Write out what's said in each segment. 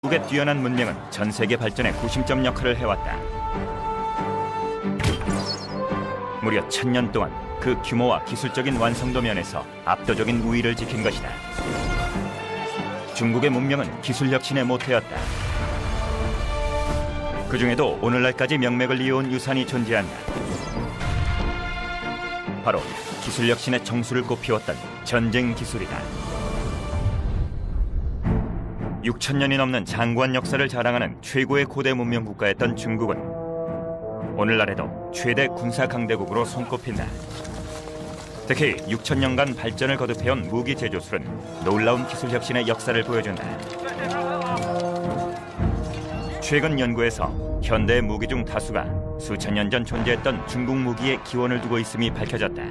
중국의 뛰어난 문명은 전 세계 발전의 구심점 역할을 해왔다. 무려 1000년 동안 그 규모와 기술적인 완성도 면에서 압도적인 우위를 지킨 것이다. 중국의 문명은 기술 혁신의 모태였다. 그 중에도 오늘날까지 명맥을 이어온 유산이 존재한다. 바로 기술 혁신의 정수를 꼽히었던 전쟁 기술이다. 6000년이 넘는 장구한 역사를 자랑하는 최고의 고대 문명 국가였던 중국은 오늘날에도 최대 군사 강대국으로 손꼽힌다. 특히 6000년간 발전을 거듭해온 무기 제조술은 놀라운 기술 혁신의 역사를 보여준다. 최근 연구에서 현대의 무기 중 다수가 수천 년 전 존재했던 중국 무기에 기원을 두고 있음이 밝혀졌다.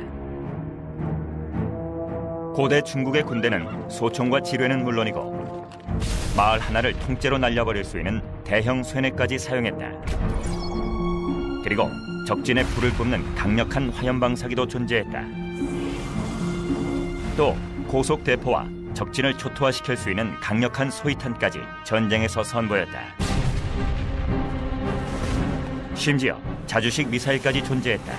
고대 중국의 군대는 소총과 지뢰는 물론이고 마을 하나를 통째로 날려버릴 수 있는 대형 쇠뇌까지 사용했다. 그리고 적진에 불을 뿜는 강력한 화염방사기도 존재했다. 또 고속 대포와 적진을 초토화시킬 수 있는 강력한 소위탄까지 전쟁에서 선보였다. 심지어 자주식 미사일까지 존재했다.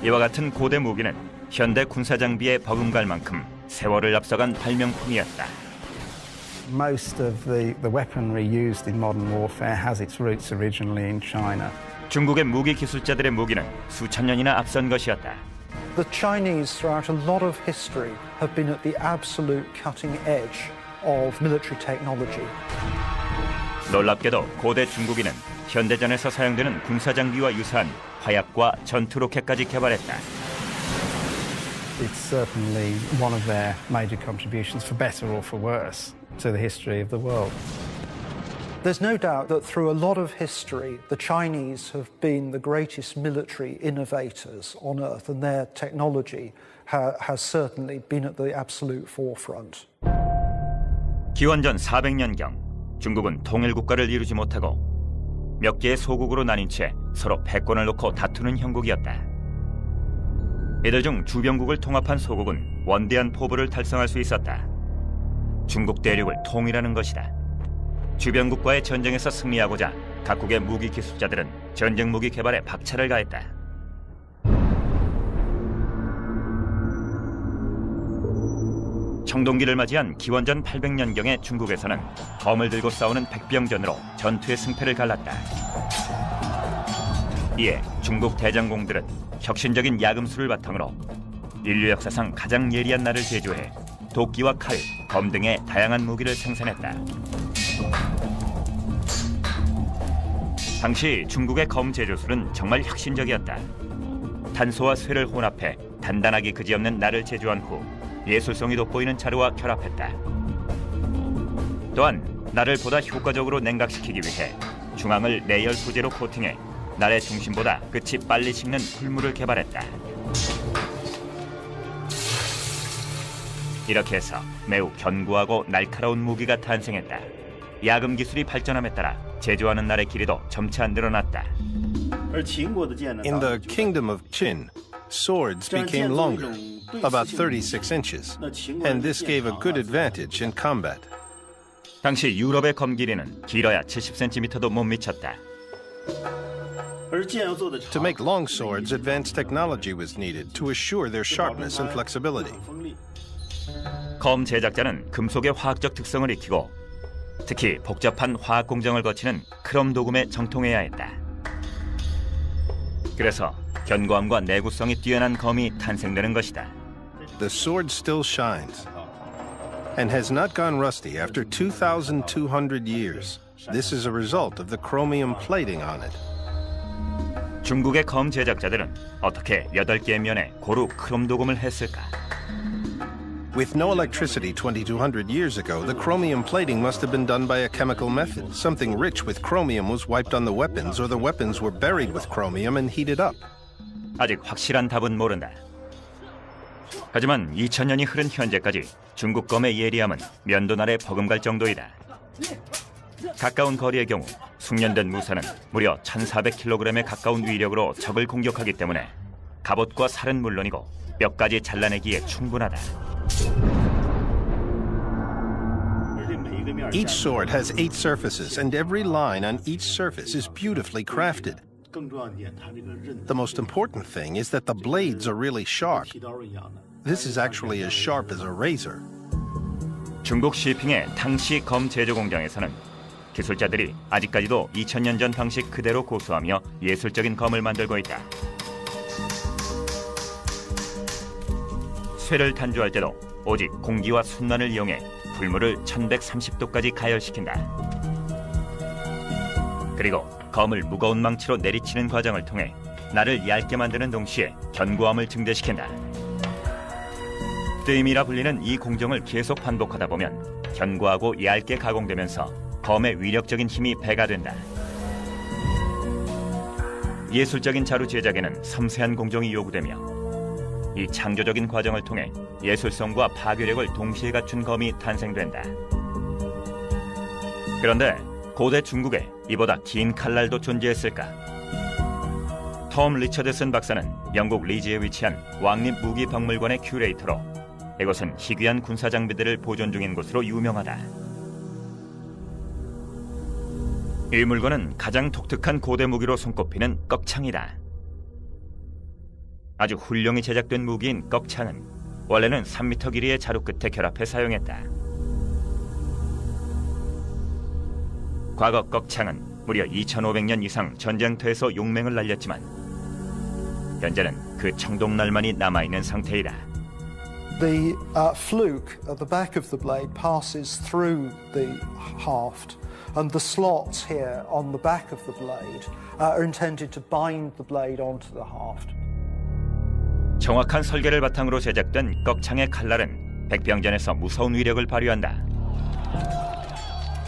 이와 같은 고대 무기는 현대 군사 장비에 버금갈 만큼 세월을 앞서간 발명품이었다. Most of the weaponry used in modern warfare has its roots originally in China. 중국의 무기 기술자들의 무기는 수천 년이나 앞선 것이었다. The Chinese throughout a lot of history have been at the absolute cutting edge of military technology. 놀랍게도 고대 중국인은 현대전에서 사용되는 군사 장비와 유사한 화약과 전투 로켓까지 개발했다. It's certainly one of their major contributions, for better or for worse, to the history of the world. There's no doubt that through a lot of history, the Chinese have been the greatest military innovators on Earth, and their technology has certainly been at the absolute forefront. 기원전 400년경 중국은 통일 국가를 이루지 못하고 몇 개의 소국으로 나뉜 채 서로 패권을 놓고 다투는 형국이었다. 이들 중 주변국을 통합한 소국은 원대한 포부를 달성할 수 있었다. 중국 대륙을 통일하는 것이다. 주변국과의 전쟁에서 승리하고자 각국의 무기 기술자들은 전쟁 무기 개발에 박차를 가했다. 청동기를 맞이한 기원전 800년경의 중국에서는 검을 들고 싸우는 백병전으로 전투의 승패를 갈랐다. 이에 중국 대장공들은 혁신적인 야금술을 바탕으로 인류 역사상 가장 예리한 날을 제조해 도끼와 칼, 검 등의 다양한 무기를 생산했다. 당시 중국의 검 제조술은 정말 혁신적이었다. 탄소와 쇠를 혼합해 단단하게 그지없는 날을 제조한 후 예술성이 돋보이는 자루와 결합했다. 또한 날을 보다 효과적으로 냉각시키기 위해 중앙을 내열 소재로 코팅해 날의 중심보다 끝이 빨리 식는 굴물을 개발했다. 이렇게 해서 매우 견고하고 날카로운 무기가 탄생했다. 야금 기술이 발전함에 따라 제조하는 날의 길이도 점차 늘어났다. In the kingdom of Qin, swords became longer, about 36 inches, and this gave a good advantage in combat. 당시 유럽의 검 길이는 길어야 70cm도 못 미쳤다. To make long swords, advanced technology was needed to assure their sharpness and flexibility. 검 제작자는 금속의 화학적 특성을 익히고 특히 복잡한 화학 공정을 거치는 크롬 도금에 정통해야 했다. 그래서 견고함과 내구성이 뛰어난 검이 탄생되는 것이다. The sword still shines and has not gone rusty after 2,200 years. This is a result of the chromium plating on it. 중국의 검 제작자들은 어떻게 8개의 면에 고루 크롬 도금을 했을까? With no electricity 2,200 years ago, the chromium plating must have been done by a chemical method. Something rich with chromium was wiped on the weapons, or the weapons were buried with chromium and heated up. 아직 확실한 답은 모른다. 하지만 2000년이 흐른 현재까지 중국 검의 예리함은 면도날에 버금갈 정도이다. 가까운 거리의 경우 숙련된 무사는 무려 1,400kg에 가까운 위력으로 적을 공격하기 때문에 갑옷과 살은 물론이고 뼈까지 잘라내기에 충분하다. Each sword has 8 surfaces, and every line on each surface is beautifully crafted. The most important thing is that the blades are really sharp. This is actually as sharp as a razor. 중국 시핑의 당시 검 제조 공장에서는 기술자들이 아직까지도 2000년 전 방식 그대로 고수하며 예술적인 검을 만들고 있다. 쇠를 탄주할 때도 오직 공기와 순환을 이용해 불물을 1130도까지 가열시킨다. 그리고 검을 무거운 망치로 내리치는 과정을 통해 날을 얇게 만드는 동시에 견고함을 증대시킨다. 뜨임이라 불리는 이 공정을 계속 반복하다 보면 견고하고 얇게 가공되면서 검의 위력적인 힘이 배가 된다. 예술적인 자루 제작에는 섬세한 공정이 요구되며 이 창조적인 과정을 통해 예술성과 파괴력을 동시에 갖춘 검이 탄생된다. 그런데 고대 중국에 이보다 긴 칼날도 존재했을까? 톰 리처드슨 박사는 영국 리즈에 위치한 왕립 무기박물관의 큐레이터로 이곳은 희귀한 군사 장비들을 보존 중인 곳으로 유명하다. 이 물건은 가장 독특한 고대 무기로 손꼽히는 꺽창이다. 아주 훌륭히 제작된 무기인 꺽창은 원래는 3m 길이의 자루 끝에 결합해 사용했다. 과거 꺽창은 무려 2500년 이상 전쟁터에서 용맹을 날렸지만 현재는 그 청동날만이 남아있는 상태이다. The fluke at the back of the blade passes through the haft, and the slots here on the back of the blade are intended to bind the blade onto the haft. 정확한 설계를 바탕으로 제작된 꺽창의 칼날은 백병전에서 무서운 위력을 발휘한다.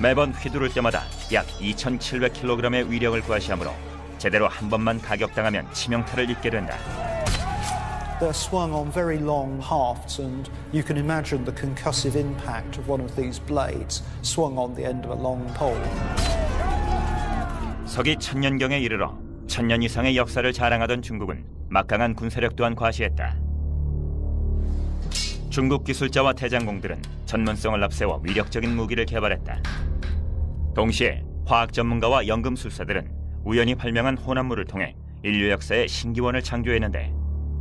매번 휘두를 때마다 약 2700kg의 위력을 과시하므로 제대로 한 번만 가격당하면 치명타를 입게 된다. They're swung on very long hafts, and you can imagine the concussive impact of one of these blades swung on the end of a long pole. 서기 1000년경에 이르러 1000년 이상의 역사를 자랑하던 중국은 막강한 군사력 또한 과시했다. 중국 기술자와 대장공들은 전문성을 앞세워 위력적인 무기를 개발했다. 동시에 화학 전문가와 연금술사들은 우연히 발명한 혼합물을 통해 인류 역사의 신기원을 창조했는데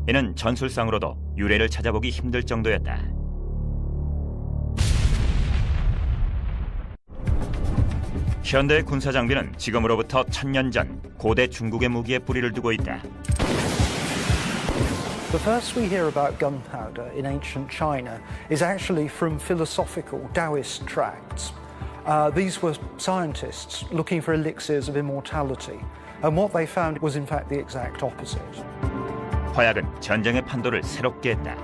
이는 전술상으로도 유래를 찾아보기 힘들 정도였다. 현대의 군사 장비는 지금으로부터 1000년 전 고대 중국의 무기에 뿌리를 두고 있다. The first we hear about gunpowder in ancient China is actually from philosophical Taoist tracts. These were scientists looking for elixirs of immortality, and what they found was in fact the exact opposite. 화약은 전쟁의 판도를 새롭게 했다.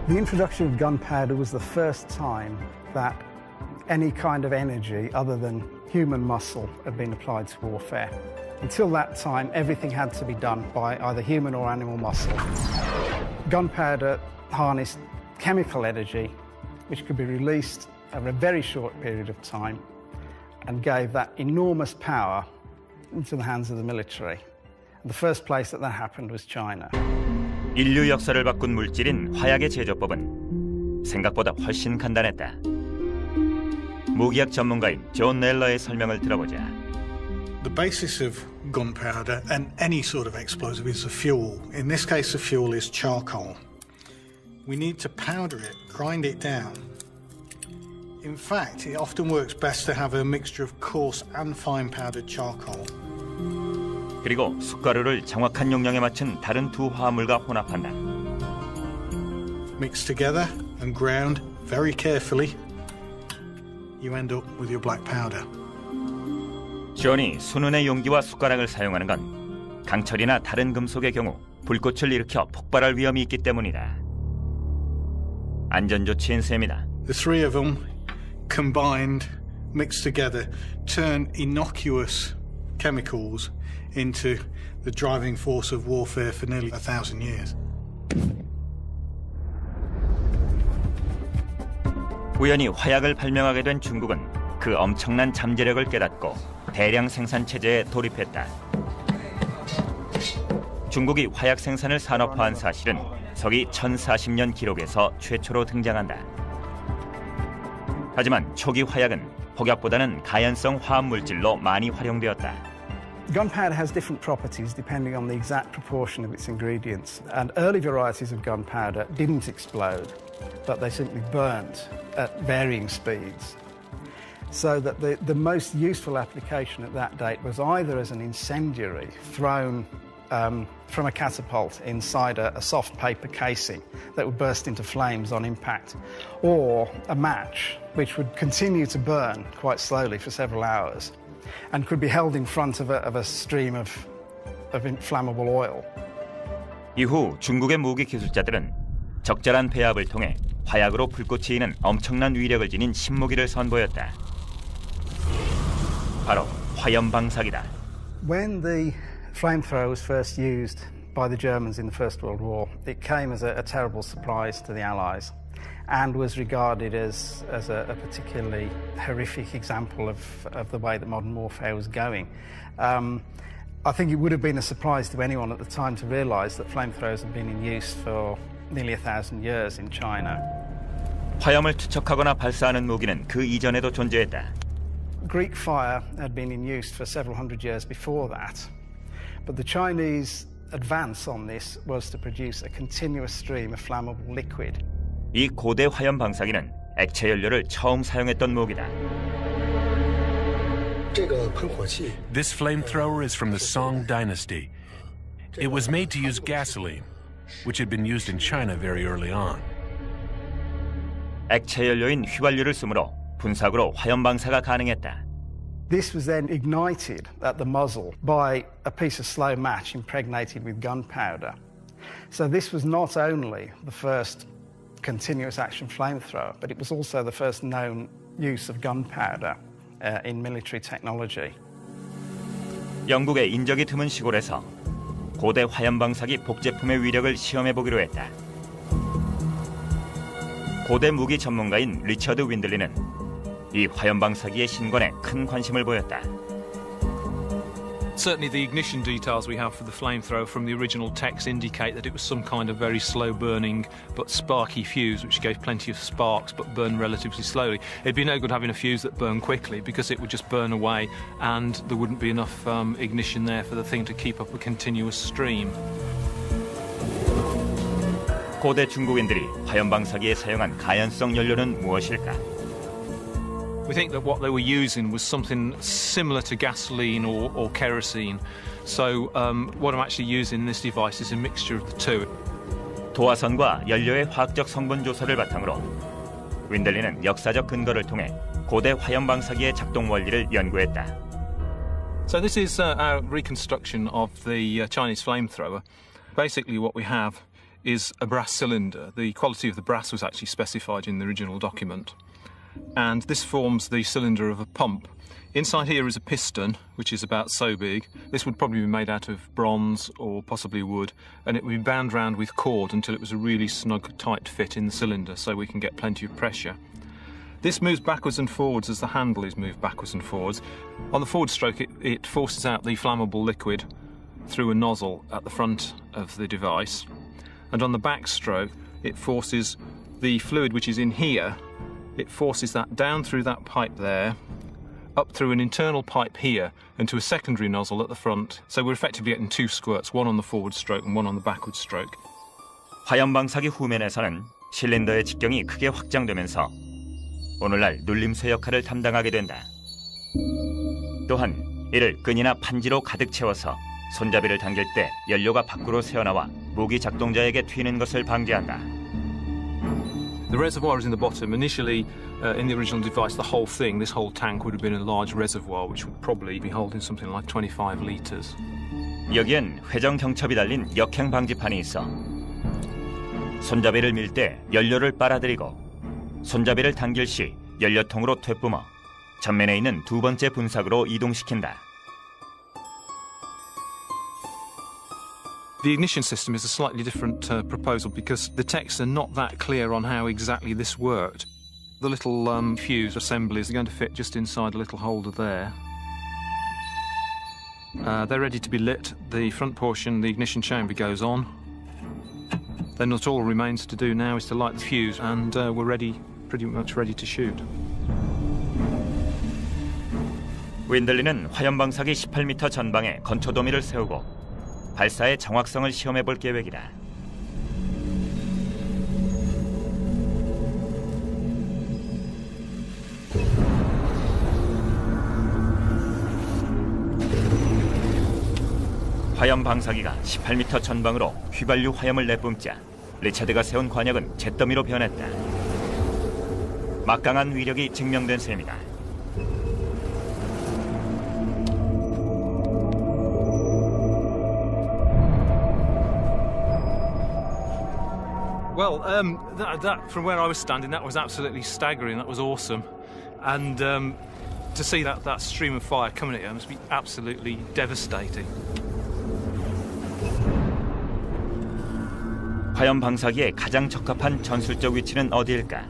The introduction of gunpowder was the first time that any kind of energy other than human muscle had been applied to warfare. Until that time, everything had to be done by either human or animal muscle. Gunpowder harnessed chemical energy, which could be released over a very short period of time, and gave that enormous power into the hands of the military. The first place that happened was China. 인류 역사를 바꾼 물질인 화약의 제조법은 생각보다 훨씬 간단했다. 무기학 전문가인 존 넬러의 설명을 들어보자. The basis of gunpowder and any sort of explosive is the fuel. In this case, the fuel is charcoal. We need to powder it, grind it down. In fact, it often works best to have a mixture of coarse and fine powdered charcoal. 그리고 숟가루를 정확한 용량에 맞춘 다른 두 화합물과 혼합한다. Mixed together and ground very carefully, you end up with your black powder. 존이 순은의 용기와 숟가락을 사용하는 건 강철이나 다른 금속의 경우 불꽃을 일으켜 폭발할 위험이 있기 때문이다. 안전조치인 셈이다. The three of them combined, mixed together, turn innocuous chemicals into the driving force of warfare for nearly 1,000 years. 우연히 화약을 발명하게 된 중국은 그 엄청난 잠재력을 깨닫고 대량 생산 체제에 돌입했다. 중국이 화약 생산을 산업화한 사실은 서기 1040년 기록에서 최초로 등장한다. 하지만 초기 화약은 폭약보다는 가연성 화합 물질로 많이 활용되었다. Gunpowder has different properties depending on the exact proportion of its ingredients, and early varieties of gunpowder didn't explode, but they simply burnt at varying speeds. So that the most useful application at that date was either as an incendiary thrown from a catapult inside a soft paper casing that would burst into flames on impact, or a match which would continue to burn quite slowly for several hours and could be held in front of a stream of inflammable oil. 이후 중국의 무기 기술자들은 적절한 배합을 통해 화약으로 불꽃이 튀는 엄청난 위력을 지닌 신무기를 선보였다. 바로 화염방사기다. When the flamethrower was first used by the Germans in the First World War, it came as a terrible surprise to the Allies and was regarded as a particularly horrific example of the way that modern warfare was going. I think it would have been a surprise to anyone at the time to realise that flamethrowers had been in use for nearly 1,000 years in China. 화염을 투척하거나 발사하는 무기는 그 이전에도 존재했다. Greek fire had been in use for several hundred years before that, but the Chinese advance on this was to produce a continuous stream of flammable liquid. 이 고대 화염 방사기는 액체 연료를 처음 사용했던 무기다. This flamethrower is from the Song Dynasty. It was made to use gasoline, which had been used in China very early on. 액체 연료인 휘발유를 쓰므로 분사구로 화염 방사가 가능했다. This was then ignited at the muzzle by a piece of slow match impregnated with gunpowder. So this was not only the first continuous action flamethrower, but it was also the first known use of gunpowder in military technology. 영국의 인적이 드문 시골에서 고대 화염 방사기 복제품의 위력을 시험해 보기로 했다. 고대 무기 전문가인 리처드 윈들리는 이 화염 방사기의 신관에 큰 관심을 보였다. Certainly the ignition details we have for the flamethrower from the original text indicate that it was some kind of very slow burning but sparky fuse which gave plenty of sparks but burned relatively slowly. It'd be no good having a fuse that burned quickly because it would just burn away and there wouldn't be enough ignition there for the thing to keep up a continuous stream. 고대 중국인들이 화염 방사기에 사용한 가연성 연료는 무엇일까? We think that what they were using was something similar to gasoline or kerosene. So what I'm actually using in this device is a mixture of the two. 도화선과 연료의 화학적 성분 조사를 바탕으로 윈들리는 역사적 근거를 통해 고대 화염 방사기의 작동 원리를 연구했다. So this is our reconstruction of the Chinese flamethrower. Basically what we have is a brass cylinder. The quality of the brass was actually specified in the original document. And this forms the cylinder of a pump. Inside here is a piston, which is about so big. This would probably be made out of bronze or possibly wood, and it would be bound round with cord until it was a really snug, tight fit in the cylinder so we can get plenty of pressure. This moves backwards and forwards as the handle is moved backwards and forwards. On the forward stroke, it forces out the flammable liquid through a nozzle at the front of the device. And on the back stroke, it forces the fluid which is in here. It forces that down through that pipe there, up through an internal pipe here, and to a secondary nozzle at the front. So we're effectively getting two squirts, one on the forward stroke and one on the backward stroke. 화염 방사기 후면에서는 실린더의 직경이 크게 확장되면서 오늘날 눌림쇠 역할을 담당하게 된다. 또한 이를 끈이나 판지로 가득 채워서 손잡이를 당길 때 연료가 밖으로 새어나와 무기 작동자에게 튀는 것을 방지한다. The reservoir is in the bottom. Initially, in the original device, the whole thing, this whole tank would have been a large reservoir, which would probably be holding something like 25 litres. 여기엔 회전 경첩이 달린 역행 방지판이 있어 손잡이를 밀 때 연료를 빨아들이고 손잡이를 당길 시 연료통으로 되뿜어 전면에 있는 두 번째 분사구로 이동시킨다. The ignition system is a slightly different proposal because the texts are not that clear on how exactly this worked. The little fuse assemblies are going to fit just inside a little holder there. They're ready to be lit. The front portion, the ignition chamber, goes on. Then all remains to do now is to light the fuse and we're ready, pretty much ready to shoot. 윈들리는 화염방사기 18m 전방에 건초 도미를 세우고 발사의 정확성을 시험해 볼 계획이다. 화염 방사기가 18m 전방으로 휘발유 화염을 내뿜자 리차드가 세운 관역은 잿더미로 변했다. 막강한 위력이 증명된 셈이다. Well, that from where I was standing, that was absolutely staggering. That was awesome, and to see that stream of fire coming at you must be absolutely devastating. 화염 방사기에 가장 적합한 전술적 위치는 어디일까?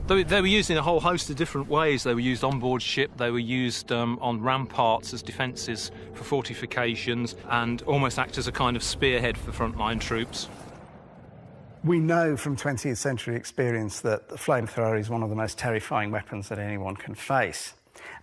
They were used in a whole host of different ways. They were used on board ship, they were used on ramparts as defences for fortifications, and almost act as a kind of spearhead for frontline troops. We know from 20th century experience that the flamethrower is one of the most terrifying weapons that anyone can face.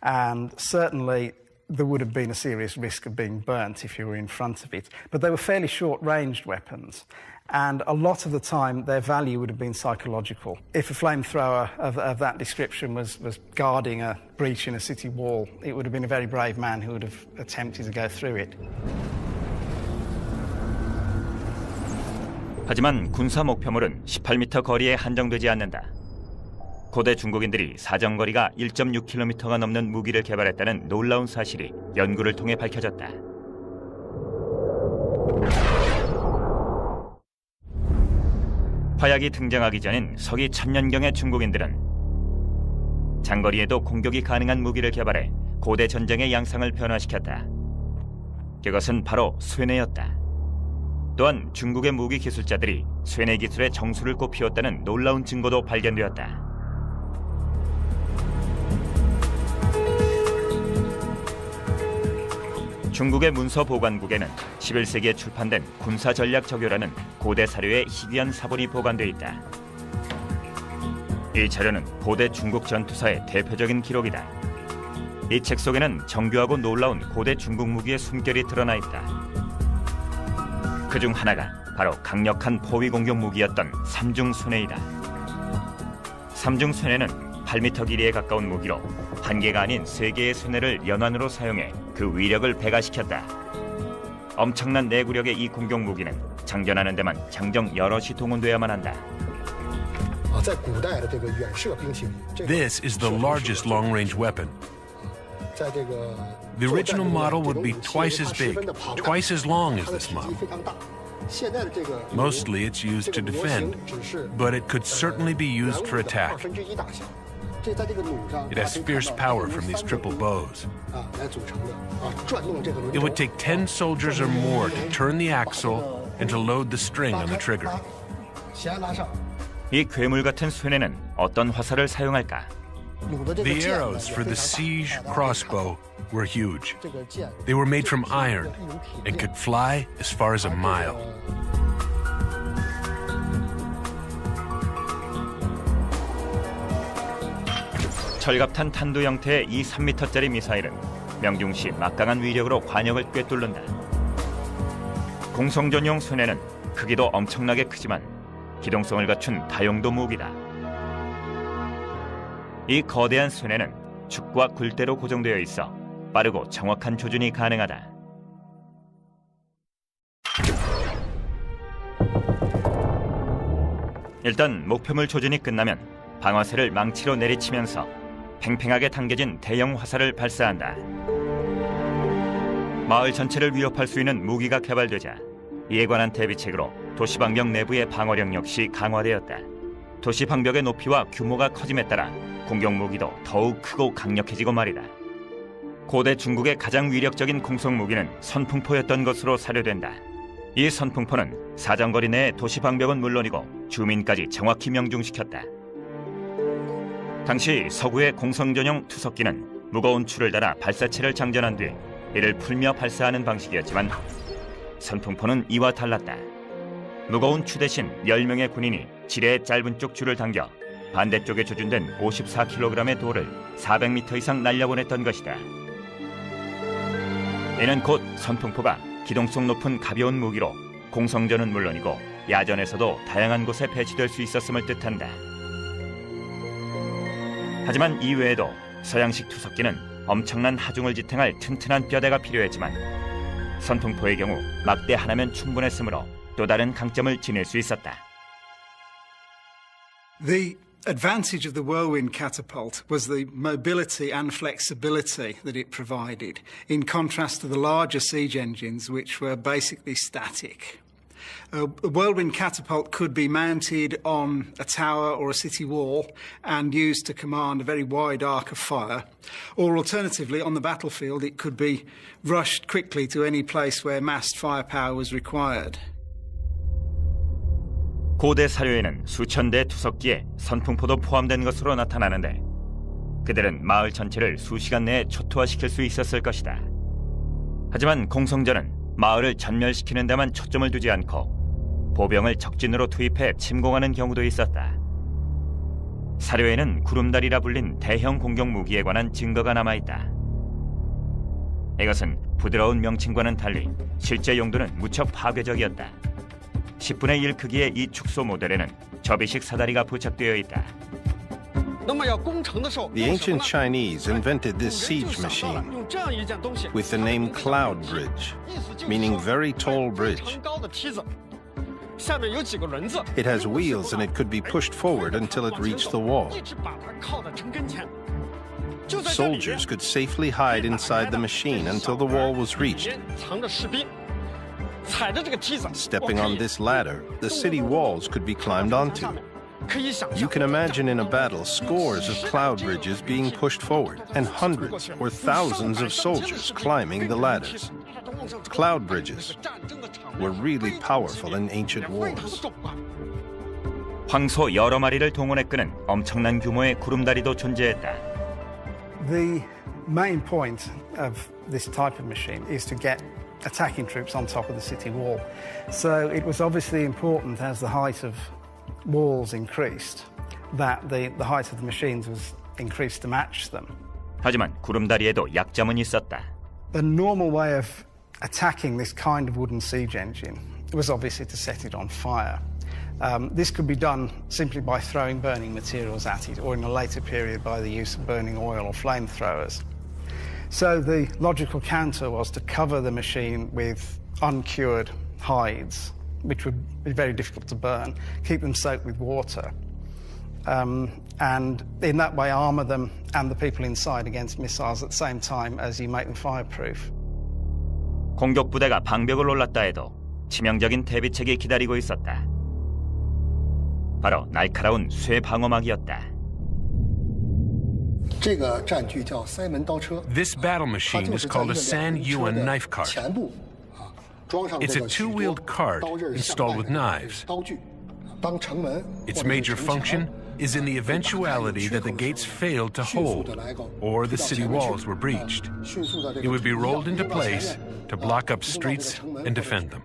And certainly there would have been a serious risk of being burnt if you were in front of it. But they were fairly short-ranged weapons. And a lot of the time, their value would have been psychological. If a flamethrower of that description was guarding a breach in a city wall, it would have been a very brave man who would have attempted to go through it. 하지만 군사 목표물은 18m 거리에 한정되지 않는다. 고대 중국인들이 사정거리가 1.6km가 넘는 무기를 개발했다는 놀라운 사실이 연구를 통해 밝혀졌다. 화약이 등장하기 전인 서기 1000년경의 중국인들은 장거리에도 공격이 가능한 무기를 개발해 고대 전쟁의 양상을 변화시켰다. 그것은 바로 쇠뇌였다. 또한 중국의 무기 기술자들이 쇠뇌 기술의 정수를 꽃피웠다는 놀라운 증거도 발견되었다. 중국의 문서 보관국에는 11세기에 출판된 군사전략적요라는 고대 사료의 희귀한 사본이 보관돼 있다. 이 자료는 고대 중국 전투사의 대표적인 기록이다. 이 책 속에는 정교하고 놀라운 고대 중국 무기의 숨결이 드러나 있다. 그중 하나가 바로 강력한 포위 공격 무기였던 삼중쇠뇌이다. 삼중쇠뇌는 8m 길이에 가까운 무기로 한 개가 아닌 3개의 쇠뇌를 연안으로 사용해 그 위력을 배가시켰다. 엄청난 내구력의 이 공격 무기는 장전하는 데만 장정 여럿이 동원돼야만 한다. This is the largest long-range weapon. The original model would be twice as big, twice as long as this model. Mostly it's used to defend, but it could certainly be used for attack. It has fierce power from these triple bows. It would take 10 soldiers or more to turn the axle and to load the string on the trigger. 이 괴물 같은 쇠뇌는 어떤 화살을 사용할까? The arrows for the siege crossbow were huge. They were made from iron and could fly as far as a mile. 철갑탄 탄두 형태의 이 3m짜리 미사일은 명중시 막강한 위력으로 관역을 꿰뚫는다. 공성전용 쇠뇌는 크기도 엄청나게 크지만 기동성을 갖춘 다용도 무기다. 이 거대한 쇠뇌는 축과 굴대로 고정되어 있어 빠르고 정확한 조준이 가능하다. 일단 목표물 조준이 끝나면 방아쇠를 망치로 내리치면서 팽팽하게 당겨진 대형 화살을 발사한다. 마을 전체를 위협할 수 있는 무기가 개발되자 이에 관한 대비책으로 도시방벽 내부의 방어력 역시 강화되었다. 도시방벽의 높이와 규모가 커짐에 따라 공격 무기도 더욱 크고 강력해지고 말이다. 고대 중국의 가장 위력적인 공속 무기는 선풍포였던 것으로 사료된다. 이 선풍포는 사정거리 내의 도시방벽은 물론이고 주민까지 정확히 명중시켰다. 당시 서구의 공성전용 투석기는 무거운 줄을 달아 발사체를 장전한 뒤 이를 풀며 발사하는 방식이었지만 선풍포는 이와 달랐다. 무거운 추 대신 10명의 군인이 지뢰의 짧은 쪽 줄을 당겨 반대쪽에 조준된 54kg의 돌을 400m 이상 날려보냈던 것이다. 이는 곧 선풍포가 기동성 높은 가벼운 무기로 공성전은 물론이고 야전에서도 다양한 곳에 배치될 수 있었음을 뜻한다. 하지만 이외에도 서양식 투석기는 엄청난 하중을 지탱할 튼튼한 뼈대가 필요했지만 선풍포의 경우 막대 하나면 충분했으므로 또 다른 강점을 지닐 수 있었다. The advantage of the whirlwind catapult was the mobility and flexibility that it provided, in contrast to the larger siege engines, which were basically static. A whirlwind catapult could be mounted on a tower or a city wall and used to command a very wide arc of fire, or alternatively, on the battlefield, it could be rushed quickly to any place where massed firepower was required. 고대 사료에는 수천 대의 투석기에 선풍포도 포함된 것으로 나타나는데 그들은 마을 전체를 수시간 내에 초토화시킬 수 있었을 것이다. 하지만 공성전은 마을을 전멸시키는 데만 초점을 두지 않고 보병을 적진으로 투입해 침공하는 경우도 있었다. 사료에는 구름다리라 불린 대형 공격 무기에 관한 증거가 남아있다. 이것은 부드러운 명칭과는 달리 실제 용도는 무척 파괴적이었다. 10분의 1 크기의 이 축소 모델에는 접이식 사다리가 부착되어 있다. The ancient Chinese invented this siege machine with the name Cloud Bridge, meaning very tall bridge. It has wheels and it could be pushed forward until it reached the wall. Soldiers could safely hide inside the machine until the wall was reached. Stepping on this ladder, the city walls could be climbed onto. You can imagine in a battle scores of cloud bridges being pushed forward and hundreds or thousands of soldiers climbing the ladders. Cloud bridges were really powerful in ancient wars. 황소 여러 마리를 동원해 끄는 엄청난 규모의 구름다리도 존재했다. The main point of this type of machine is to get attacking troops on top of the city wall. So it was obviously important as the height of walls increased that the height of the machines was increased to match them. 하지만 구름다리에도 약점은 있었다. The normal way of attacking this kind of wooden siege engine was obviously to set it on fire. This could be done simply by throwing burning materials at it, or in a later period by the use of burning oil or flamethrowers. So the logical counter was to cover the machine with uncured hides, which would be very difficult to burn, keep them soaked with water, and in that way armour them and the people inside against missiles at the same time as you make them fireproof. 공격 부대가 방벽을 올랐다 해도 치명적인 대비책이 기다리고 있었다. 바로 날카로운 쇠 방어막이었다. This battle machine is called a San Yuan knife cart. It's a two-wheeled cart installed with knives. Its major function is in the eventuality that the gates failed to hold or the city walls were breached. It would be rolled into place to block up streets and defend them.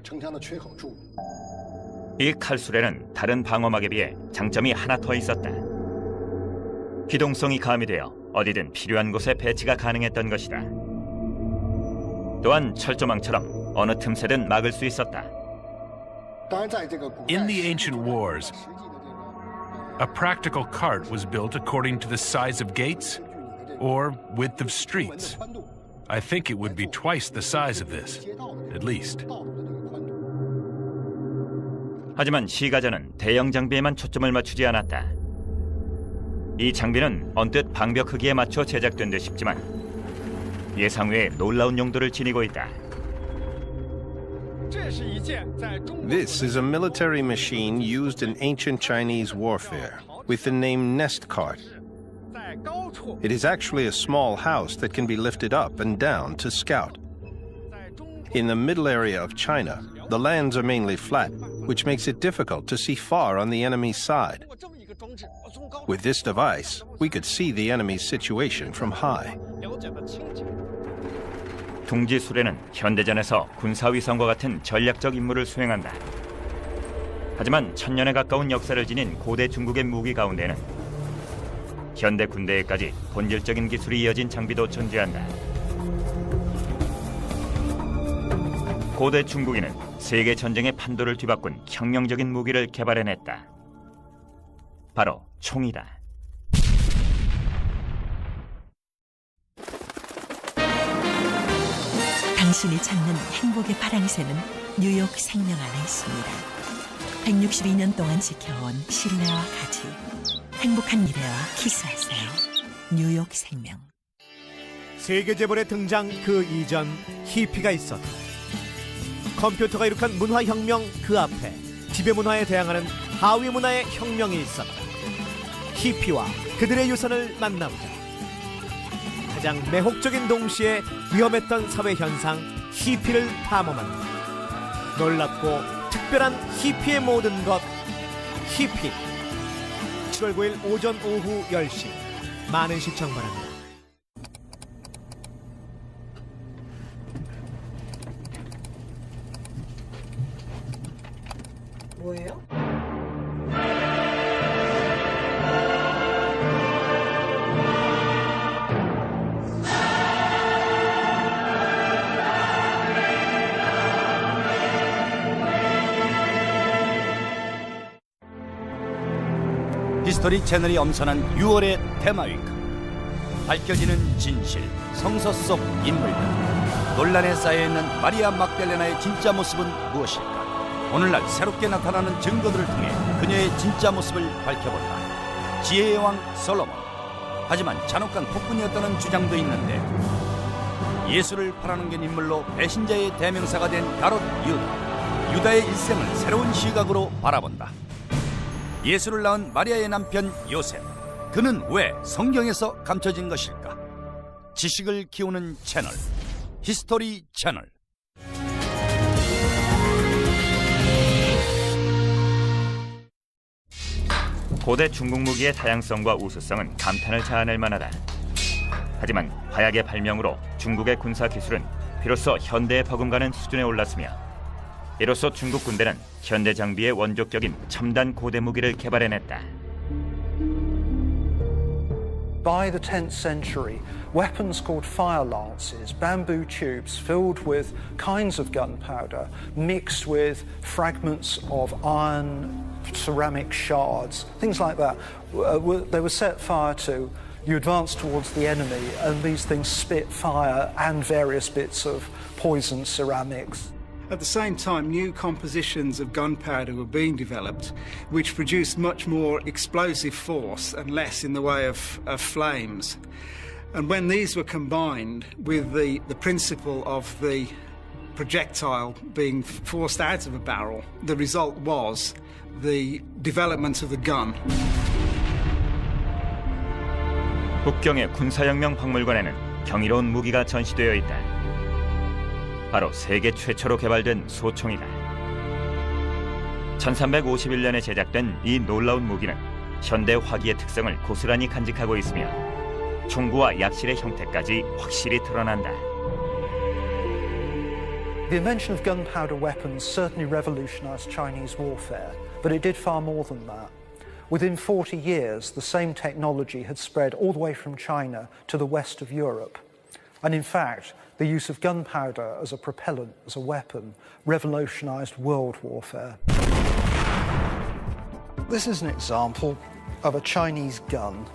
이 칼술에는 다른 방어막에 비해 장점이 하나 더 있었다. 기동성이 가미되어 어디든 필요한 곳에 배치가 가능했던 것이다. 또한 철조망처럼 어느 틈새든 막을 수 있었다. In the ancient wars, a practical cart was built according to the size of gates or width of streets. I think it would be twice the size of this, at least. 하지만 시가전은 대형 장비에만 초점을 맞추지 않았다. 이 장비는 언뜻 방벽 크기에 맞춰 제작된 듯 싶지만 예상 외의 놀라운 용도를 지니고 있다. This is a military machine used in ancient Chinese warfare with the name nest cart. It is actually a small house that can be lifted up and down to scout. In the middle area of China, the lands are mainly flat, which makes it difficult to see far on the enemy's side. With this device, we could see the enemy's situation from high. 둥지수레는 현대전에서 군사위성과 같은 전략적 임무를 수행한다. 하지만 1000년에 가까운 역사를 지닌 고대 중국의 무기 가운데는 현대 군대에까지 본질적인 기술이 이어진 장비도 존재한다. 고대 중국인은 세계 전쟁의 판도를 뒤바꾼 혁명적인 무기를 개발해냈다. 바로 총이다. 당신이 찾는 행복의 파랑새는 뉴욕 생명 안에 있습니다. 162년 동안 지켜온 신뢰와 가치. 행복한 미래와 키스하세요. 뉴욕 생명. 세계 재벌의 등장 그 이전 히피가 있었다. 컴퓨터가 이룩한 문화혁명 그 앞에 지배문화에 대항하는 하위문화의 혁명이 있었다. 히피와 그들의 유산을 만나보자. 가장 매혹적인 동시에 위험했던 사회현상 히피를 탐험한다. 놀랍고 특별한 히피의 모든 것 히피. 7월 9일 오전 오후 10시 많은 시청 바랍니다. 뭐예요? 히스토리 채널이 엄선한 6월의 테마위크. 밝혀지는 진실, 성서 속 인물들, 논란에 쌓여있는 마리아 막달레나의 진짜 모습은 무엇일까? 오늘날 새롭게 나타나는 증거들을 통해 그녀의 진짜 모습을 밝혀본다. 지혜의 왕 솔로몬. 하지만 잔혹한 폭군이었다는 주장도 있는데 예수를 팔아넘긴 인물로 배신자의 대명사가 된 가롯 유다. 유다의 일생을 새로운 시각으로 바라본다. 예수를 낳은 마리아의 남편 요셉. 그는 왜 성경에서 감춰진 것일까? 지식을 키우는 채널, 히스토리 채널. 고대 중국 무기의 다양성과 우수성은 감탄을 자아낼 만하다. 하지만 화약의 발명으로 중국의 군사 기술은 비로소 현대에 버금가는 수준에 올랐으며 이로써 중국 군대는 현대 장비의 원조격인 첨단 고대 무기를 개발해냈다. By the 10th century, weapons called fire lances, bamboo tubes filled with kinds of gunpowder, mixed with fragments of iron, ceramic shards, things like that, they were set fire to. You advance towards the enemy, and these things spit fire and various bits of poisoned ceramics. At the same time, new compositions of gunpowder were being developed, which produced much more explosive force and less in the way of flames. And when these were combined with the principle of the projectile being forced out of a barrel, the result was the development of the gun. 북경의 군사혁명 박물관에는 경이로운 무기가 전시되어 있다. 바로 세계 최초로 개발된 소총이다. 1351년에 제작된 이 놀라운 무기는 현대 화기의 특성을 고스란히 간직하고 있으며 총구와 약실의 형태까지 확실히 드러난다. The invention of gunpowder weapons certainly revolutionized Chinese warfare, but it did far more than that. Within 40 years, the same technology had spread all the way from China to the west of Europe. And in fact, the use of gunpowder as a propellant, as a weapon, revolutionized world warfare. This is an example of a Chinese gun,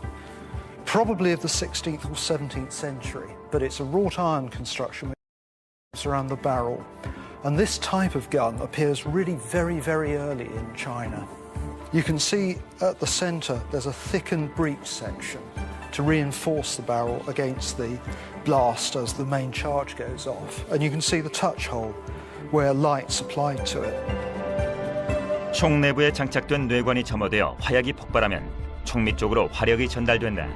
probably of the 16th or 17th century, but it's a wrought iron construction around the barrel. And this type of gun appears really very, very early in China. You can see at the center there's a thickened breech section to reinforce the barrel against the blast as the main charge goes off. And you can see the touch hole where light's applied to it. 총 내부에 장착된 뇌관이 점화되어 화약이 폭발하면 총밑 쪽으로 화력이 전달된다.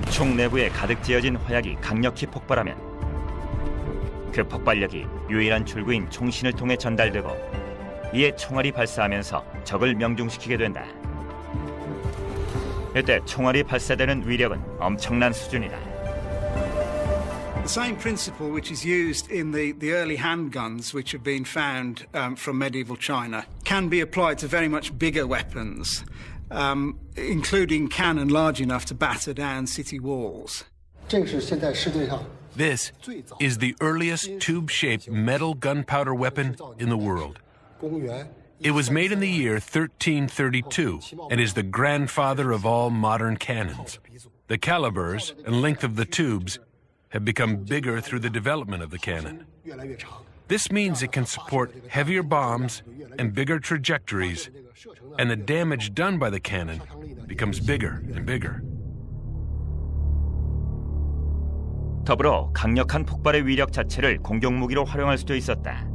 총 내부에 가득 지어진 화약이 강력히 폭발하면 그 폭발력이 유일한 출구인 총신을 통해 전달되고 이에 총알이 발사하면서 적을 명중시키게 된다. 이때 총알이 발사되는 위력은 엄청난 수준이다. The same principle which is used in the early handguns which have been found from medieval China can be applied to very much bigger weapons, including cannon large enough to batter down city walls. This is the earliest tube-shaped metal gunpowder weapon in the world. It was made in the year 1332 and is the grandfather of all modern cannons. The calibers and length of the tubes have become bigger through the development of the cannon. This means it can support heavier bombs and bigger trajectories, and the damage done by the cannon becomes bigger and bigger. 더불어 강력한 폭발의 위력 자체를 공격무기로 활용할 수도 있었다.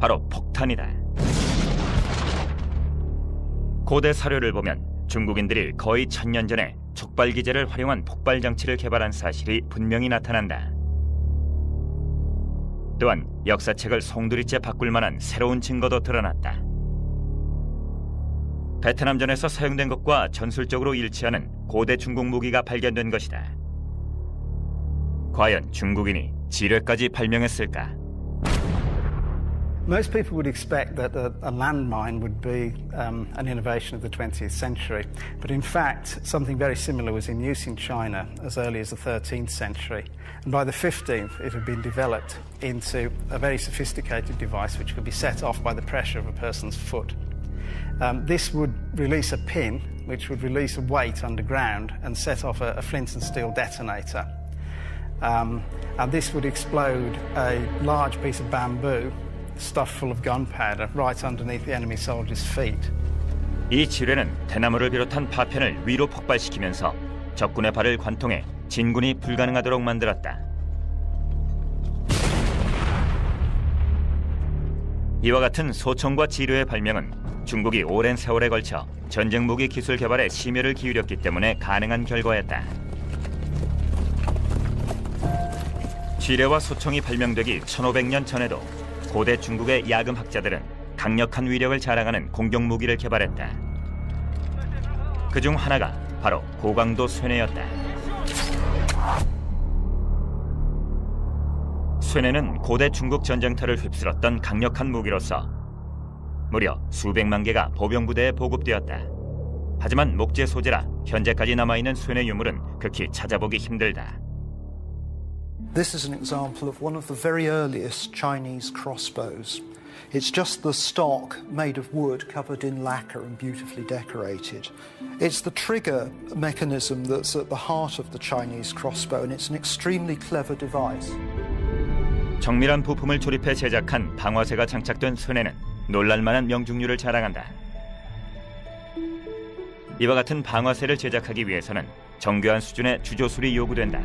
바로 폭탄이다. 고대 사료를 보면 중국인들이 거의 1000년 전에 촉발 기제를 활용한 폭발 장치를 개발한 사실이 분명히 나타난다. 또한 역사책을 송두리째 바꿀 만한 새로운 증거도 드러났다. 베트남전에서 사용된 것과 전술적으로 일치하는 고대 중국 무기가 발견된 것이다. 과연 중국인이 지뢰까지 발명했을까? Most people would expect that a landmine would be an innovation of the 20th century, but in fact something very similar was in use in China as early as the 13th century, and by the 15th it had been developed into a very sophisticated device which could be set off by the pressure of a person's foot. This would release a pin which would release a weight underground and set off a flint and steel detonator. And this would explode a large piece of bamboo stuffed full of gunpowder right underneath the enemy soldiers' feet. 이 지뢰는 대나무를 비롯한 파편을 위로 폭발시키면서 적군의 발을 관통해 진군이 불가능하도록 만들었다. 이와 같은 소총과 지뢰의 발명은 중국이 오랜 세월에 걸쳐 전쟁 무기 기술 개발에 심혈을 기울였기 때문에 가능한 결과였다. 지뢰와 소총이 발명되기 1500년 전에도 고대 중국의 야금학자들은 강력한 위력을 자랑하는 공격 무기를 개발했다. 그중 하나가 바로 고강도 쇠뇌였다. 쇠뇌는 고대 중국 전쟁터를 휩쓸었던 강력한 무기로서 무려 수백만 개가 보병부대에 보급되었다. 하지만 목재 소재라 현재까지 남아있는 쇠뇌 유물은 극히 찾아보기 힘들다. This is an example of one of the very earliest Chinese crossbows. It's just the stock made of wood covered in lacquer and beautifully decorated. It's the trigger mechanism that's at the heart of the Chinese crossbow, and it's an extremely clever device. 정밀한 부품을 조립해 제작한 방화쇠가 장착된 쇠뇌는 놀랄만한 명중률을 자랑한다. 이와 같은 방화쇠를 제작하기 위해서는 정교한 수준의 주조술이 요구된다.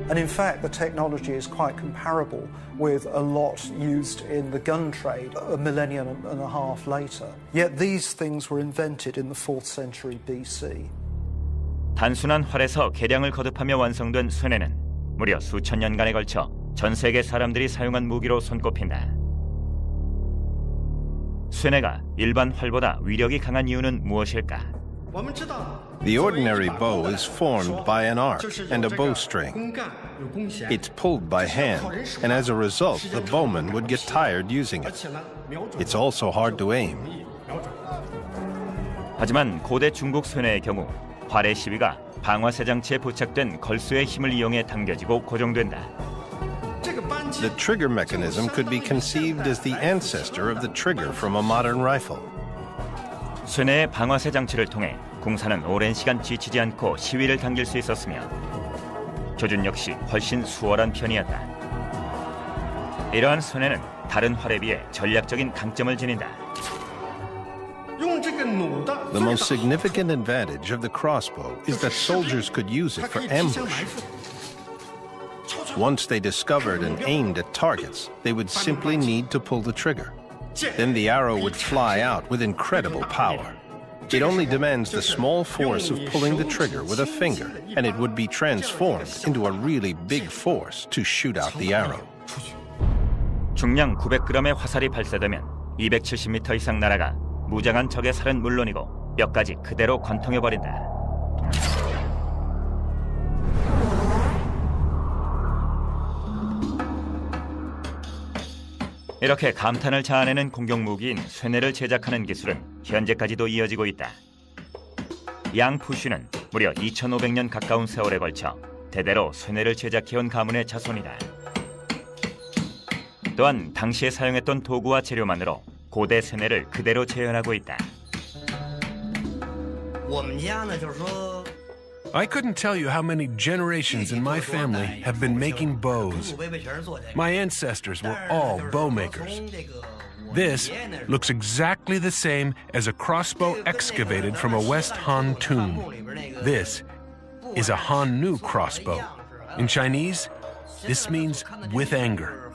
And in fact, the technology is quite comparable with a lot used in the gun trade a millennium and a half later. Yet these things were invented in the 4th century BC. 단순한 활에서 개량을 거듭하며 완성된 쇠뇌는 무려 수천 년간에 걸쳐 전 세계 사람들이 사용한 무기로 손꼽힌다. 쇠뇌가 일반 활보다 위력이 강한 이유는 무엇일까? The ordinary bow is formed by an arc and a bowstring. It's pulled by hand, and as a result, the bowman would get tired using it. It's also hard to aim. 하지만 고대 중국 쇠뇌의 경우 활의 시비가 방화쇠 장치에 부착된 걸수의 힘을 이용해 당겨지고 고정된다. The trigger mechanism could be conceived as the ancestor of the trigger from a modern rifle. 쇠뇌의 방화쇠 장치를 통해 공사는 오랜 시간 지치지 않고 시위를 당길 수 있었으며 조준 역시 훨씬 수월한 편이었다. 이러한 쇠뇌는 다른 활에 비해 전략적인 강점을 지닌다. The most significant advantage of the crossbow is that soldiers could use it for ambush. Once they discovered and aimed at targets, they would simply need to pull the trigger. Then the arrow would fly out with incredible power. It only demands the small force of pulling the trigger with a finger, and it would be transformed into a really big force to shoot out the arrow. 중량 900g의 화살이 발사되면 270m 이상 날아가 무장한 적의 살은 물론이고 뼈까지 그대로 관통해버린다. 이렇게 감탄을 자아내는 공격무기인 쇠뇌를 제작하는 기술은 현재까지도 이어지고 있다. 양 푸쉬는 무려 2500년 가까운 세월에 걸쳐 대대로 쇠뇌를 제작해온 가문의 자손이다. 또한 당시에 사용했던 도구와 재료만으로 고대 쇠뇌를 그대로 재현하고 있다. I couldn't tell you how many generations in my family have been making bows. My ancestors were all bow makers. This looks exactly the same as a crossbow excavated from a West Han tomb. This is a Han Nu crossbow. In Chinese, this means with anger.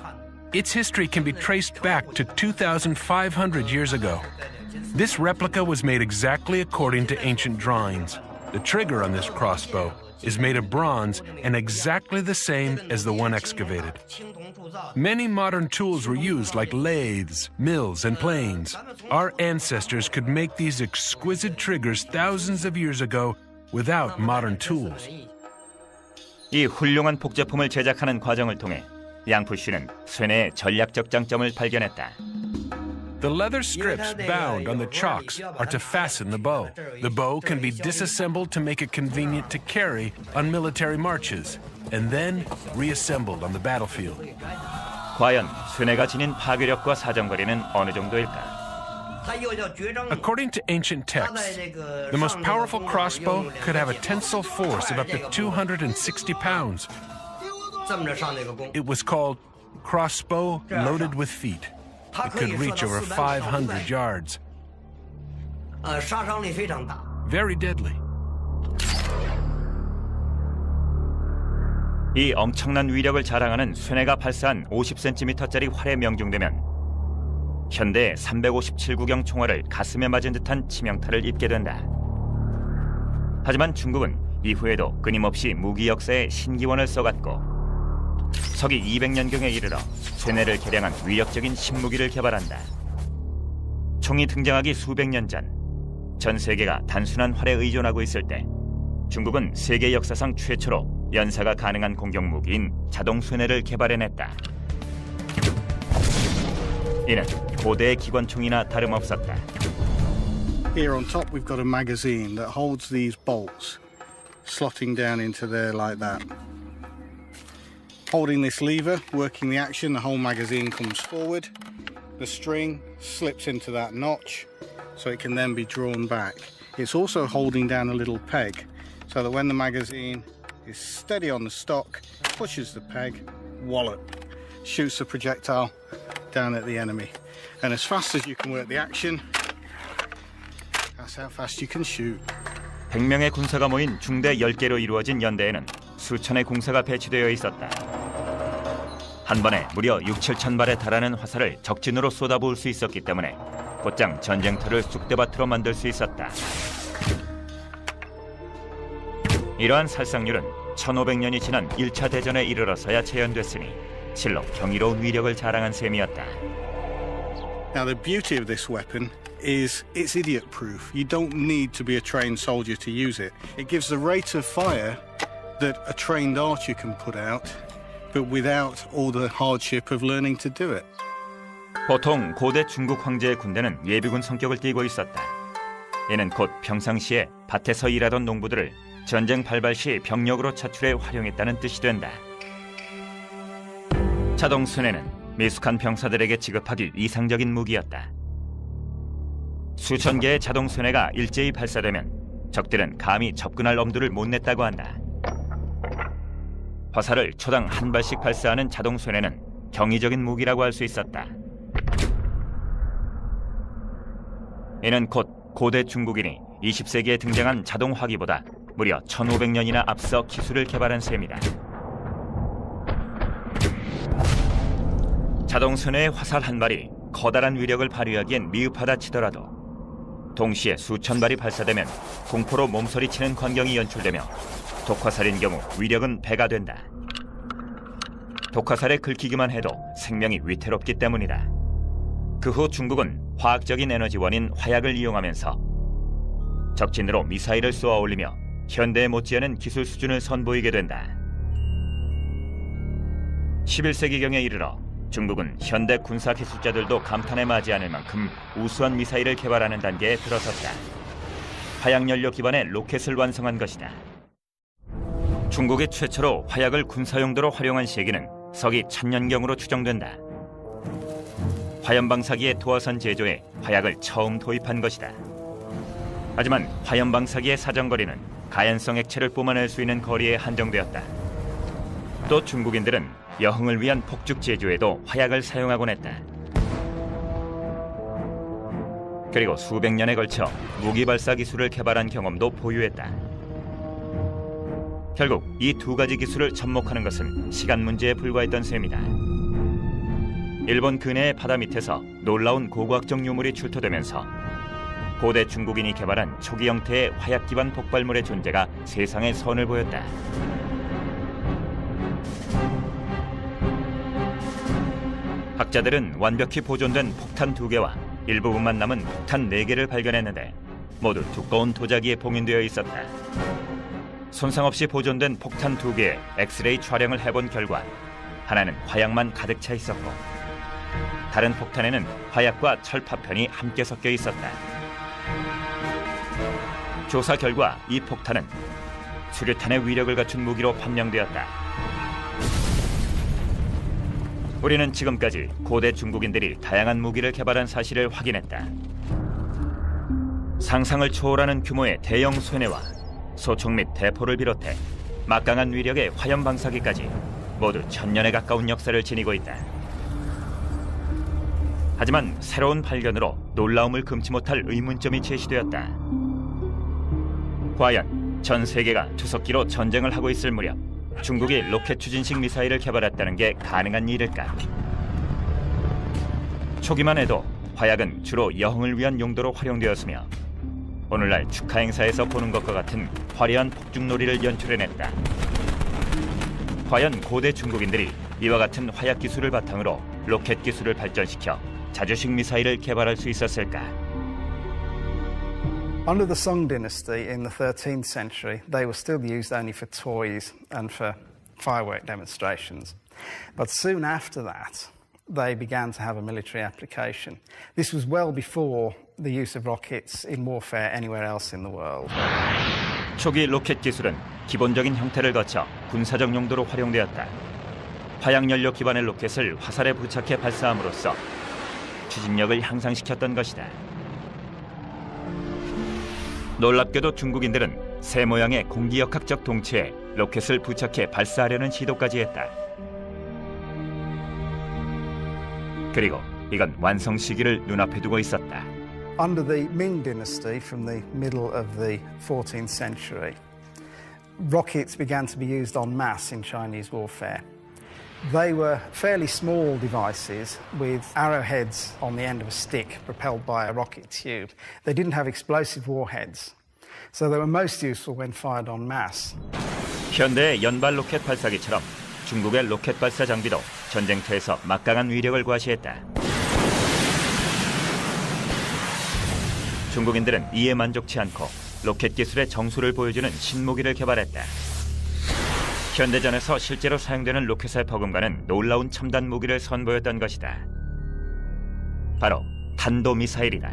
Its history can be traced back to 2,500 years ago. This replica was made exactly according to ancient drawings. The trigger on this crossbow is made of bronze and exactly the same as the one excavated. Many modern tools were used like lathes, mills, and planes. Our ancestors could make these exquisite triggers thousands of years ago without modern tools. 이 훌륭한 복제품을 제작하는 과정을 통해 양푸 씨는 쇠뇌의 전략적 장점을 발견했다. The leather strips bound on the chocks are to fasten the bow. The bow can be disassembled to make it convenient to carry on military marches, and then reassembled on the battlefield. 과연 쇠뇌가 지닌 파괴력과 사정거리는 어느 정도일까? According to ancient texts, the most powerful crossbow could have a tensile force of up to 260 pounds. It was called crossbow loaded with feet. It could reach over 500 yards. Very deadly. 이 엄청난 위력을 자랑하는 쇠뇌가 발사한 50cm짜리 활에 명중되면 현대의 357구경 총알을 가슴에 맞은 듯한 치명타를 입게 된다. 하지만 중국은 이후에도 끊임없이 무기 역사에 신기원을 써갔고 서기 200년경에 이르러 쇠뇌를 개량한 위력적인 신무기를 개발한다. 총이 등장하기 수백 년 전 세계가 단순한 활에 의존하고 있을 때 중국은 세계 역사상 최초로 연사가 가능한 공격 무기인 자동 쇠뇌를 개발해냈다. 이는 고대의 기관총이나 다름없었다. Here on top we've got a magazine that holds these bolts, slotting down into there like that. Holding this lever, working the action, the whole magazine comes forward. The string slips into that notch, so it can then be drawn back. It's also holding down a little peg, so that when the magazine is steady on the stock, pushes the peg, wallop, shoots the projectile down at the enemy. And as fast as you can work the action, that's how fast you can shoot. 100명의 군사가 모인 중대 10개로 이루어진 연대에는 수천의 공사가 배치되어 있었다. 한 번에 무려 6-7천 발에 달하는 화살을 적진으로 쏟아부을 수 있었기 때문에 곧장 전쟁터를 쑥대밭으로 만들 수 있었다. 이러한 살상률은 1500년이 지난 1차 대전에 이르러서야 재현됐으니 실로 경이로운 위력을 자랑한 셈이었다. Now the beauty of this weapon is it's idiot-proof. You don't need to be a trained soldier to use it. It gives the rate of fire that a trained archer can put out, but without all the hardship of learning to do it. 보통 고대 중국 황제의 군대는 예비군 성격을 띠고 있었다. 이는 곧 평상시에 밭에서 일하던 농부들을 전쟁 발발 시 병력으로 차출해 활용했다는 뜻이 된다. 자동 쇠뇌는 미숙한 병사들에게 지급하기 이상적인 무기였다. 수천 개의 자동 쇠뇌가 일제히 발사되면 적들은 감히 접근할 엄두를 못 냈다고 한다. 화살을 초당 한 발씩 발사하는 자동 쇠뇌는 경이적인 무기라고 할 수 있었다. 이는 곧 고대 중국인이 20세기에 등장한 자동 화기보다 무려 1500년이나 앞서 기술을 개발한 셈이다. 자동 쇠뇌의 화살 한 발이 커다란 위력을 발휘하기엔 미흡하다 치더라도 동시에 수천 발이 발사되면 공포로 몸서리치는 광경이 연출되며 독화살인 경우 위력은 배가 된다. 독화살에 긁히기만 해도 생명이 위태롭기 때문이다. 그 후 중국은 화학적인 에너지원인 화약을 이용하면서 적진으로 미사일을 쏘아 올리며 현대에 못지않은 기술 수준을 선보이게 된다. 11세기경에 이르러 중국은 현대 군사 기술자들도 감탄에 맞이 않을 만큼 우수한 미사일을 개발하는 단계에 들어섰다. 화약연료 기반의 로켓을 완성한 것이다. 중국이 최초로 화약을 군사용도로 활용한 시기는 서기 1000년경으로 추정된다. 화염방사기의 도화선 제조에 화약을 처음 도입한 것이다. 하지만 화염방사기의 사정거리는 가연성 액체를 뿜어낼 수 있는 거리에 한정되었다. 또 중국인들은 여흥을 위한 폭죽 제조에도 화약을 사용하곤 했다. 그리고 수백 년에 걸쳐 무기 발사 기술을 개발한 경험도 보유했다. 결국 이 두 가지 기술을 접목하는 것은 시간 문제에 불과했던 셈이다. 일본 근해의 바다 밑에서 놀라운 고고학적 유물이 출토되면서 고대 중국인이 개발한 초기 형태의 화약 기반 폭발물의 존재가 세상에 선을 보였다. 학자들은 완벽히 보존된 폭탄 2개와 일부분만 남은 폭탄 4개를 발견했는데 모두 두꺼운 도자기에 봉인되어 있었다. 손상 없이 보존된 폭탄 2개의 엑스레이 촬영을 해본 결과 하나는 화약만 가득 차 있었고 다른 폭탄에는 화약과 철 파편이 함께 섞여 있었다. 조사 결과 이 폭탄은 수류탄의 위력을 갖춘 무기로 판명되었다. 우리는 지금까지 고대 중국인들이 다양한 무기를 개발한 사실을 확인했다. 상상을 초월하는 규모의 대형 쇠뇌와 소총 및 대포를 비롯해 막강한 위력의 화염 방사기까지 모두 1000년에 가까운 역사를 지니고 있다. 하지만 새로운 발견으로 놀라움을 금치 못할 의문점이 제시되었다. 과연 전 세계가 투석기로 전쟁을 하고 있을 무렵 중국이 로켓 추진식 미사일을 개발했다는 게 가능한 일일까? 초기만 해도 화약은 주로 여흥을 위한 용도로 활용되었으며 오늘날 축하 행사에서 보는 것과 같은 화려한 폭죽놀이를 연출해냈다. 과연 고대 중국인들이 이와 같은 화약 기술을 바탕으로 로켓 기술을 발전시켜 자주식 미사일을 개발할 수 있었을까? Under the Song dynasty in the 13th century, they were still used only for toys and for firework demonstrations. But soon after that, they began to have a military application. This was well before the use of rockets in warfare anywhere else in the world. 초기 로켓 기술은 기본적인 형태를 거쳐 군사적 용도로 활용되었다. 화약연료 기반의 로켓을 화살에 부착해 발사함으로써 추진력을 향상시켰던 것이다. 놀랍게도 중국인들은 새 모양의 공기역학적 동체에 로켓을 부착해 발사하려는 시도까지 했다. 그리고 이건 완성 시기를 눈앞에 두고 있었다. Under the Ming dynasty from the middle of the 14th century, rockets began to be used en masse in Chinese warfare. They were fairly small devices with arrowheads on the end of a stick propelled by a rocket tube. They didn't have explosive warheads, so they were most useful when fired en masse. 현대의 연발 로켓 발사기처럼 중국의 로켓 발사 장비도 전쟁터에서 막강한 위력을 과시했다. 중국인들은 이에 만족치 않고 로켓 기술의 정수를 보여주는 신무기를 개발했다. 현대전에서 실제로 사용되는 로켓의 버금가는 놀라운 첨단 무기를 선보였던 것이다. 바로 탄도미사일이다.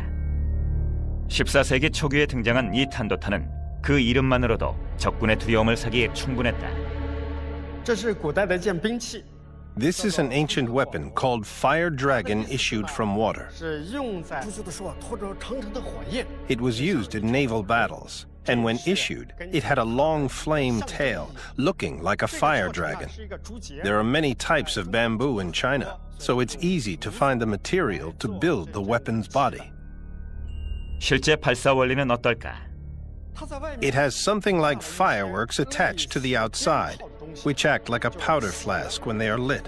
14세기 초기에 등장한 이 탄도탄은 그 이름만으로도 적군의 두려움을 사기에 충분했다. This is an ancient weapon called Fire Dragon issued from water. It was used in naval battles, and when issued, it had a long flame tail, looking like a fire dragon. There are many types of bamboo in China, so it's easy to find the material to build the weapon's body. 실제 발사 원리는 어떨까? It has something like fireworks attached to the outside, which act like a powder flask when they are lit.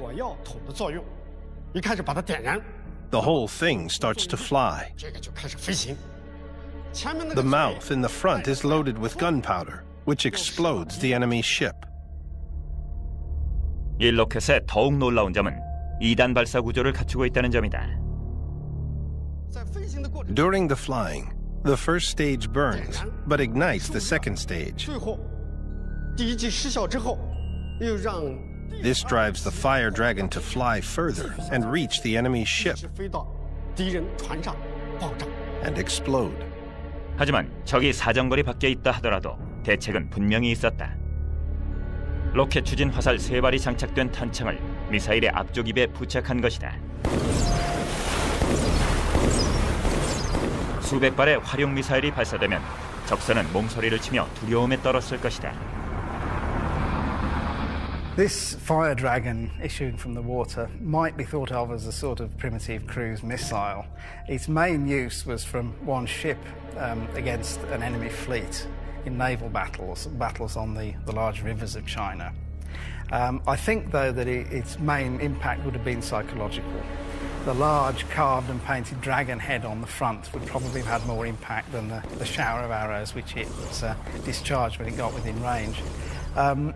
The whole thing starts to fly. The mouth in the front is loaded with gunpowder, which explodes the enemy's ship. 이 로켓의 더욱 놀라운 점은 2단 발사 구조를 갖추고 있다는 점이다. During the flying, the first stage burns, but ignites the second stage. This drives the Fire Dragon to fly further and reach the enemy's ship and explode. 하지만 적이 사정거리 밖에 있다 하더라도 대책은 분명히 있었다. 로켓 추진 화살 3발이 장착된 탄창을 미사일의 앞쪽 입에 부착한 것이다. 수백 발의 활용 미사일이 발사되면 적선은 몸서리를 치며 두려움에 떨었을 것이다. This Fire Dragon issuing from the water might be thought of as a sort of primitive cruise missile. Its main use was from one ship against an enemy fleet in naval battles on the large rivers of China. I think, though, that its main impact would have been psychological. The large carved and painted dragon head on the front would probably have had more impact than the shower of arrows which it discharged when it got within range.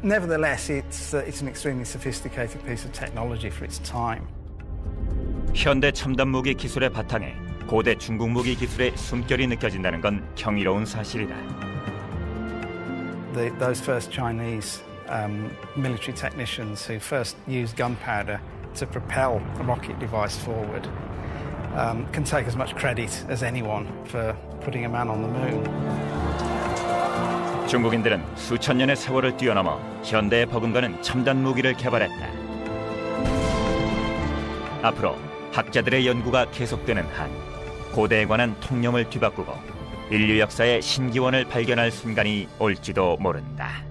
Nevertheless, it's an extremely sophisticated piece of technology for its time. 현대 첨단 무기 기술의 바탕에 고대 중국 무기 기술의 숨결이 느껴진다는 건 경이로운 사실이다. Those first Chinese military technicians who first used gunpowder to propel a rocket device forward can take as much credit as anyone for putting a man on the moon. 중국인들은 수천 년의 세월을 뛰어넘어 현대에 버금가는 첨단 무기를 개발했다. 앞으로 학자들의 연구가 계속되는 한 고대에 관한 통념을 뒤바꾸고 인류 역사의 신기원을 발견할 순간이 올지도 모른다.